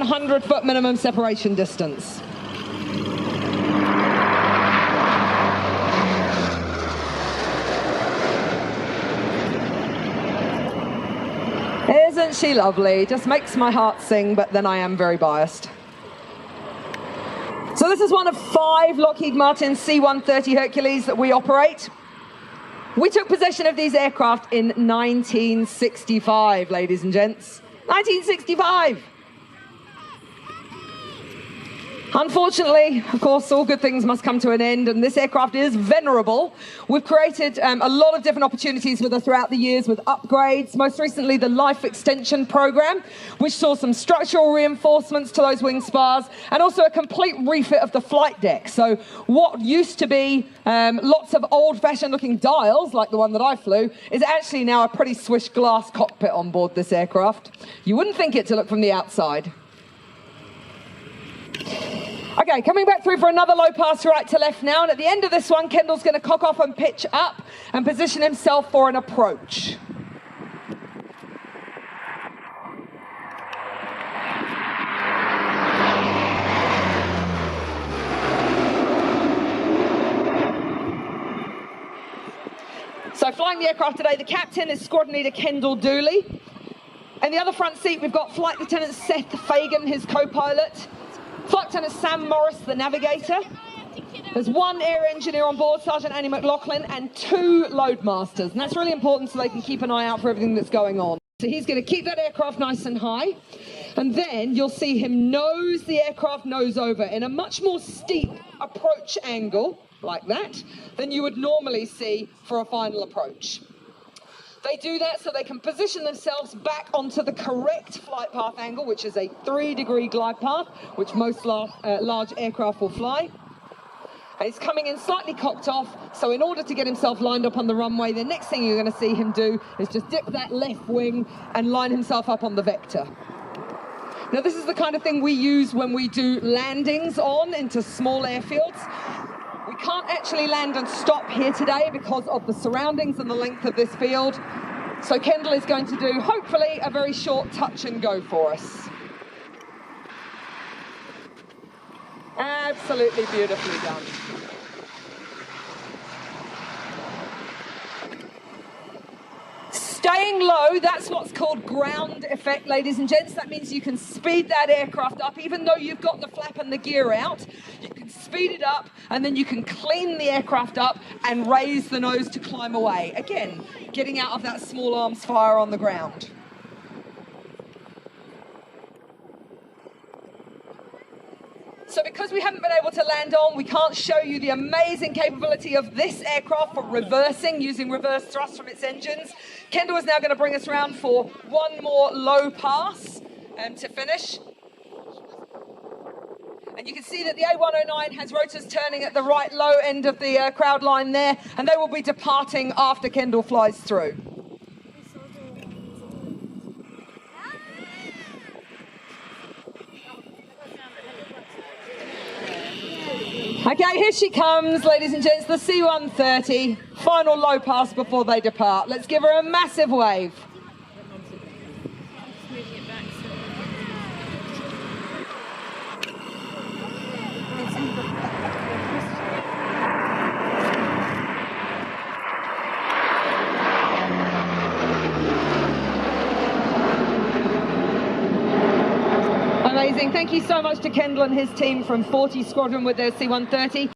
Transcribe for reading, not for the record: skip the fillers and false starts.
100-foot minimum separation distance. Isn't she lovely? Just makes my heart sing, but then I am very biased. So this is one of 5 Lockheed Martin C-130 Hercules that we operate. We took possession of these aircraft in 1965, ladies and gents. 1965! Unfortunately, of course, all good things must come to an end, and this aircraft is venerable. We've created a lot of different opportunities with her throughout the years with upgrades, most recently the Life Extension Program, which saw some structural reinforcements to those wing spars, and also a complete refit of the flight deck. So what used to be lots of old-fashioned looking dials, like the one that I flew, is actually now a pretty swish glass cockpit on board this aircraft. You wouldn't think it to look from the outside. Okay, coming back through for another low pass right to left now, and at the end of this one, Kendall's going to cock off and pitch up and position himself for an approach. So flying the aircraft today, the captain is Squadron Leader Kendall Dooley. In the other front seat, we've got Flight Lieutenant Seth Fagan, his co-pilot. Flight Lieutenant Sam Morris, the navigator. There's 1 air engineer on board, Sergeant Annie McLaughlin, and 2 loadmasters. And that's really important so they can keep an eye out for everything that's going on. So he's going to keep that aircraft nice and high. And then you'll see him nose the aircraft nose over in a much more steep approach angle, like that, than you would normally see for a final approach. They do that so they can position themselves back onto the correct flight path angle, which is a 3-degree glide path, which most large aircraft will fly. And he's coming in slightly cocked off, so in order to get himself lined up on the runway, the next thing you're going to see him do is just dip that left wing and line himself up on the vector. Now, this is the kind of thing we use when we do landings into small airfields. We can't actually land and stop here today because of the surroundings and the length of this field. So Kendall is going to do, hopefully, a very short touch and go for us. Absolutely beautifully done. Staying low, that's what's called ground effect, ladies and gents. That means you can speed that aircraft up, even though you've got the flap and the gear out. You can speed it up, and then you can clean the aircraft up and raise the nose to climb away. Again, getting out of that small arms fire on the ground. So because we haven't been able to land on, we can't show you the amazing capability of this aircraft for reversing, using reverse thrust from its engines. Kendall is now going to bring us around for 1 more low pass to finish. And you can see that the A109 has rotors turning at the right low end of the crowd line there, and they will be departing after Kendall flies through. Okay, here she comes, ladies and gents, the C-130. Final low pass before they depart. Let's give her a massive wave. Amazing. Thank you so much to Kendall and his team from 40 Squadron with their C-130.